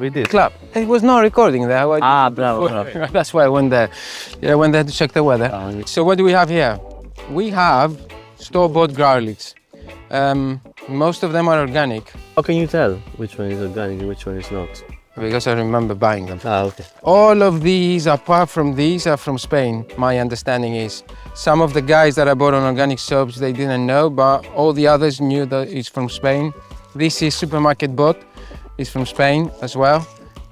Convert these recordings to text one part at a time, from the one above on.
we did. Club. It was not recording there. Ah, bravo. That's why I went there. Yeah, I went there to check the weather. So what do we have here? We have store-bought garlics. Most of them are organic. How can you tell which one is organic and which one is not? Because I remember buying them. Ah, okay. All of these, apart from these, are from Spain. My understanding is some of the guys that I bought on organic soaps, they didn't know, but all the others knew that it's from Spain. This is supermarket bought. It's from Spain as well.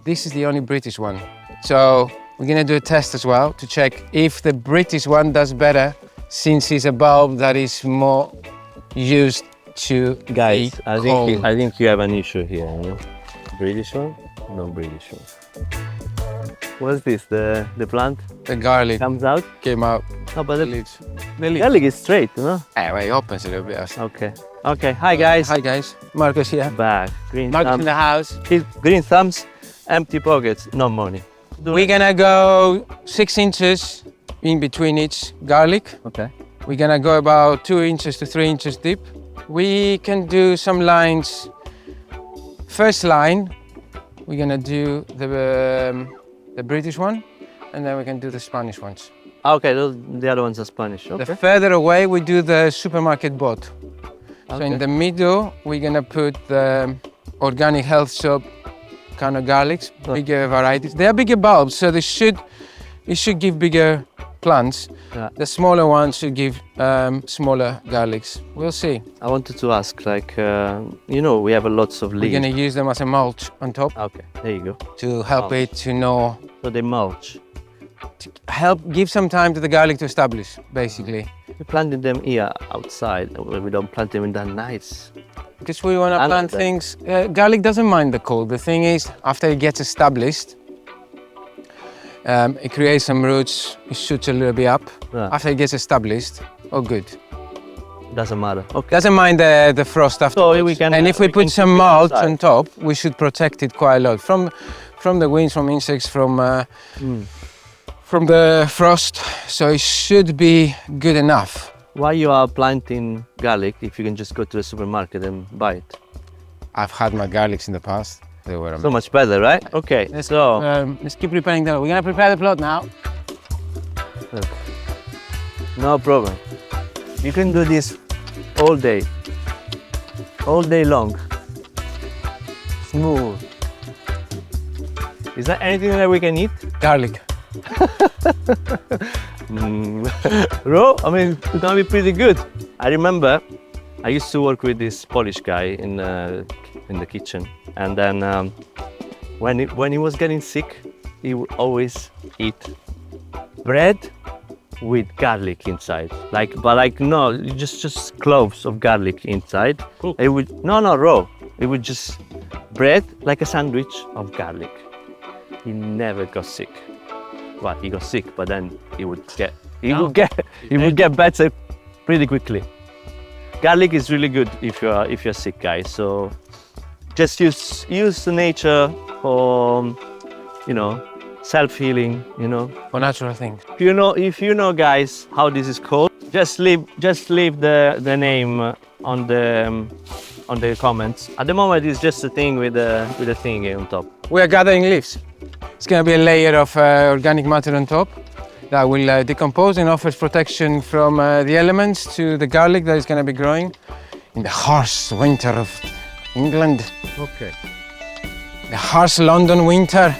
This is the only British one. So we're gonna do a test as well to check if the British one does better, since it's a bulb that is more used to Guys, be I think you have an issue here. You know? British one? No British one. What's this? The plant The garlic comes out? came out. No, but the Leaves. The leaves. garlic is straight, no? Well, it opens a little bit. Okay. Okay. Hi guys. Hi guys, Marcus here. Back. Green Marcus in thumbs. the house. Green thumbs, empty pockets, no money. We're gonna go 6 inches in between each garlic. Okay. We're gonna go about 2 inches to 3 inches deep. We can do some lines. First line, we're gonna do the British one, and then we can do the Spanish ones. Okay, the other ones are Spanish. Okay. The further away, we do the supermarket bought. So in the middle, we're gonna put the organic health soap kind of garlics, bigger varieties. They are bigger bulbs, so it should give bigger plants. Yeah. The smaller ones should give smaller garlics. We'll see. I wanted to ask, like, you know, we have lots of We're leaves. gonna use them as a mulch on top Okay, there you go. to help Mulch. it to know, So they mulch. give some time to the garlic to establish, basically. We planted them here outside. We don't plant them in the nights. Because we wanna I like plant that. things, garlic doesn't mind the cold. The thing is, after it gets established, it creates some roots, it shoots a little bit up. Yeah. After it gets established, oh good. Doesn't matter. Okay. Doesn't mind the frost after. So we can. And if we can put some keep it mulch outside. on top, we should protect it quite a lot from the winds, from insects, from the frost. So it should be good enough. Why you are planting garlic if you can just go to the supermarket and buy it? I've had my garlics in the past. They were So much better, right? Okay. So let's keep preparing that. We're gonna prepare the plot now. no problem. You can do this all day long. Smooth. Is there anything that we can eat? Garlic. Raw? I mean, it's gonna be pretty good. I remember I used to work with this Polish guy in the kitchen, and then when he was getting sick, he would always eat bread with garlic inside. No, just cloves of garlic inside. Cool. It would raw. It would just bread like a sandwich of garlic. He never got sick. Well, he got sick, but then he would get better pretty quickly. Garlic is really good if you're sick, guys. So just use the nature for self-healing. For natural things. If you know, guys, how this is called, just leave the name on the comments. At the moment, it's just a thing with a thing here on top. We are gathering leaves. It's going to be a layer of organic matter on top that will decompose and offers protection from the elements to the garlic that is going to be growing in the harsh winter of England. Okay. The harsh London winter.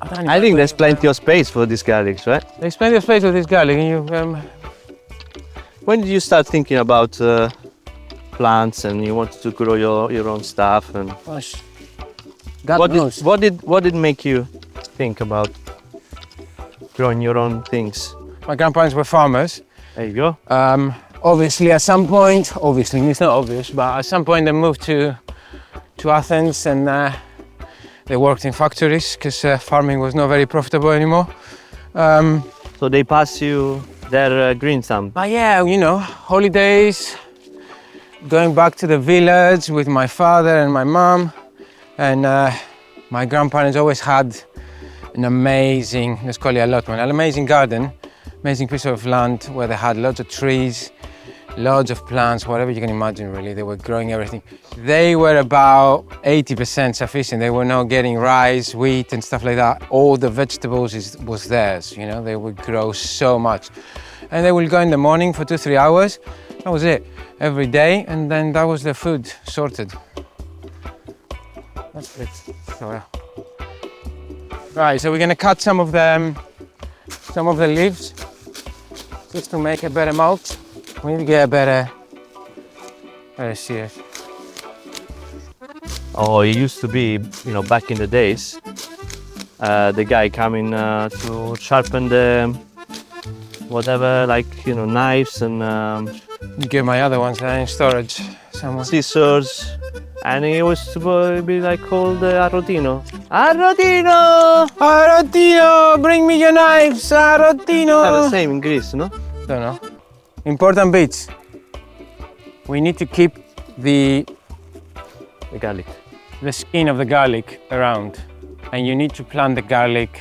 I think there's plenty of space for these garlics, right? There's plenty of space with this garlic. And you, When did you start thinking about plants and you wanted to grow your own stuff? And gosh, God knows. what did make you think about growing your own things? My grandparents were farmers. There you go. Obviously, at some point, it's not obvious, but at some point they moved to Athens and they worked in factories because farming was not very profitable anymore. So they pass you their green thumb. But yeah, holidays, going back to the village with my father and my mom, and my grandparents always had an amazing, let's call it allotment, an amazing garden, amazing piece of land where they had lots of trees, loads of plants, whatever you can imagine really. They were growing everything. They were about 80% sufficient. They were not getting rice, wheat and stuff like that. All the vegetables was theirs, you know, they would grow so much. And they will go in the morning for 2-3 hours. That was it, every day. And then that was the food sorted. That's it. So, yeah. Right, so we're gonna cut some of the leaves just to make a better mulch. We need to get a better shears. Oh, it used to be, you know, back in the days, the guy coming to sharpen the whatever, like, you know, knives and Get my other ones in storage somewhere. scissors, and he used to be like called Arrotino. Arrotino! Arrotino, bring me your knives, Not the Arrotino. same in Greece, no? Don't know. Important bits. We need to keep the The garlic. skin of the garlic around, and you need to plant the garlic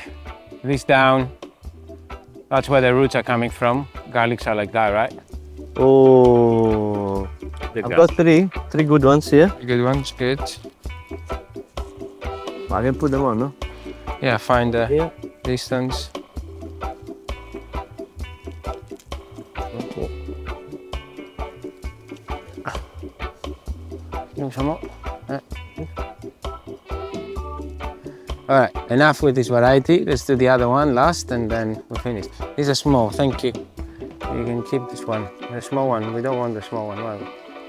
this down. That's where the roots are coming from. Garlics are like that, right? Oh, I've got three good ones here. Good ones, good. I can put them on, no? Yeah, find the Here. distance. Some more. All right, enough with this variety. Let's do the other one last and then we're finished. These are small, thank you. You can keep this one, the small one. We don't want the small one. Well,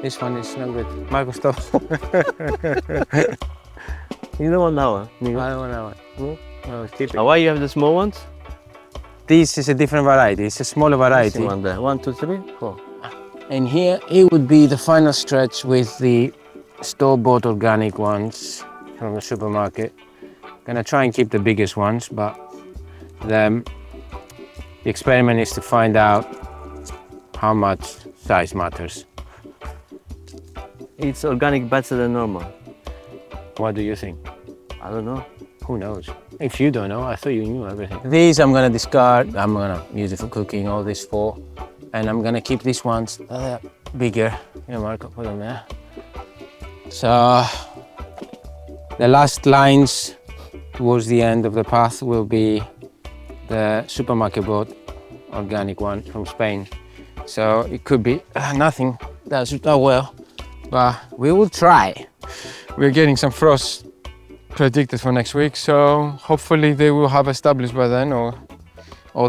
this one is not good. Marco, stop. You don't want that one. I don't want that one. No? No, keep it. Why you have the small ones? This is a different variety. It's a smaller This variety. one there. 1, 2, 3, 4. And here it would be the final stretch with the store-bought organic ones from the supermarket. Gonna try and keep the biggest ones, but the experiment is to find out how much size matters. It's organic better than normal. What do you think? I don't know. Who knows? If you don't know, I thought you knew everything. These I'm gonna discard. I'm gonna use it for cooking, all this for. And I'm gonna keep these ones bigger. Yeah, Marco, put them there. So the last lines towards the end of the path will be the supermarket bought organic one from Spain. So it could be nothing that should go well, but we will try. We're getting some frost predicted for next week, so hopefully they will have established by then, or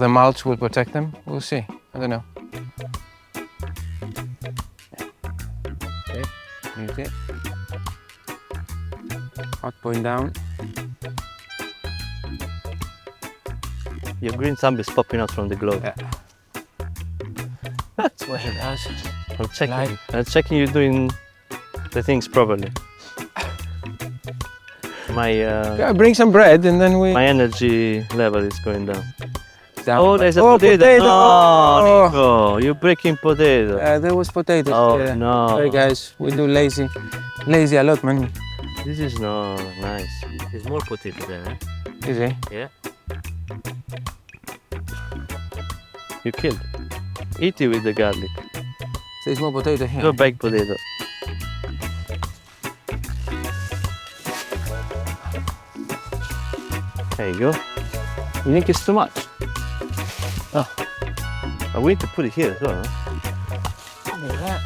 the mulch will protect them. We'll see. I don't know. Okay, use it. Hot point down. Your green thumb is popping out from the glove. Yeah. That's what it does. I'm checking. Like- I'm checking you doing the things properly. My Yeah, bring some bread and then we. my energy level is going down. Down. Oh, there's a Oh, potato. potato. Oh, Nico, you're breaking potato. There was potatoes. Oh, yeah. no. Sorry guys, we do lazy allotment. This is not nice. There's more potato there, eh? Is it? Yeah. You killed. Eat it with the garlic. There's more potato here. Go baked potato. There you go. You think it's too much? Oh. But we need to put it here as well, huh? Look at that.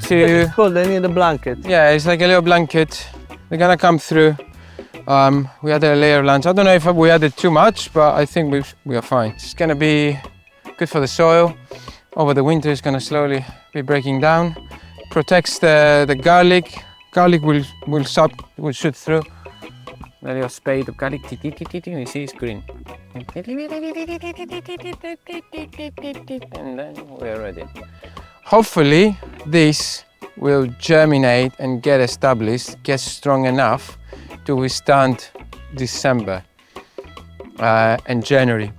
It's cold, they need a blanket. Yeah, it's like a little blanket. They're gonna come through. We added a layer of lunch. I don't know if we added too much, but I think we are fine. It's gonna be good for the soil. Over the winter, it's gonna slowly be breaking down. Protects the garlic. Garlic will shoot through. A little spade of garlic. You see, it's green. And then we're ready. Hopefully, this will germinate and get established, get strong enough to withstand December and January.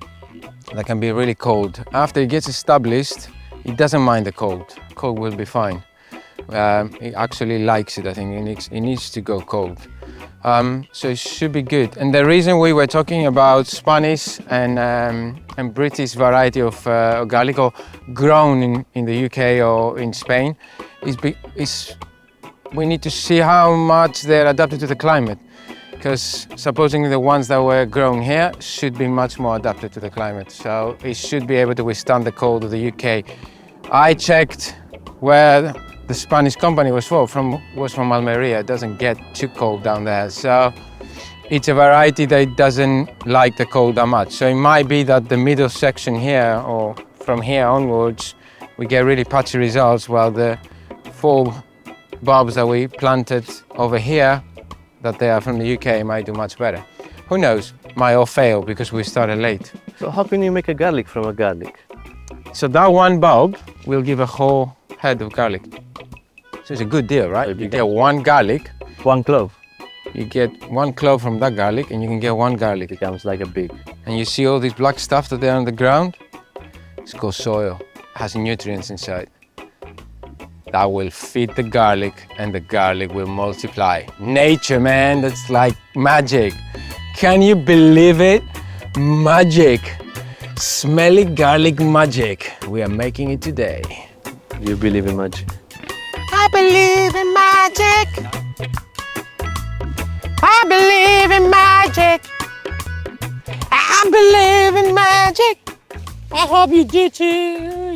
That can be really cold. After it gets established, it doesn't mind the cold. Cold will be fine. It actually likes it, I think. It needs to go cold. So it should be good. And the reason we were talking about Spanish and and British variety of garlic, or grown in the UK or in Spain, we need to see how much they're adapted to the climate. Because supposing the ones that were grown here should be much more adapted to the climate. So it should be able to withstand the cold of the UK. I checked where the Spanish company was from Almeria. It doesn't get too cold down there. So it's a variety that doesn't like the cold that much. So it might be that the middle section here, or from here onwards, we get really patchy results, while the 4 bulbs that we planted over here, that they are from the UK, might do much better. Who knows? Might all fail because we started late. So how can you make a garlic from a garlic? So that one bulb will give a whole head of garlic. So it's a good deal, right? You get 1 garlic. 1 clove. You get 1 clove from that garlic, and you can get 1 garlic. It becomes like a big. And you see all this black stuff that they're on the ground? It's called soil. It has nutrients inside. That will feed the garlic, and the garlic will multiply. Nature, man, that's like magic. Can you believe it? Magic. Smelly garlic magic. We are making it today. Do you believe in magic? I believe in magic. I believe in magic. I believe in magic. I hope you do too.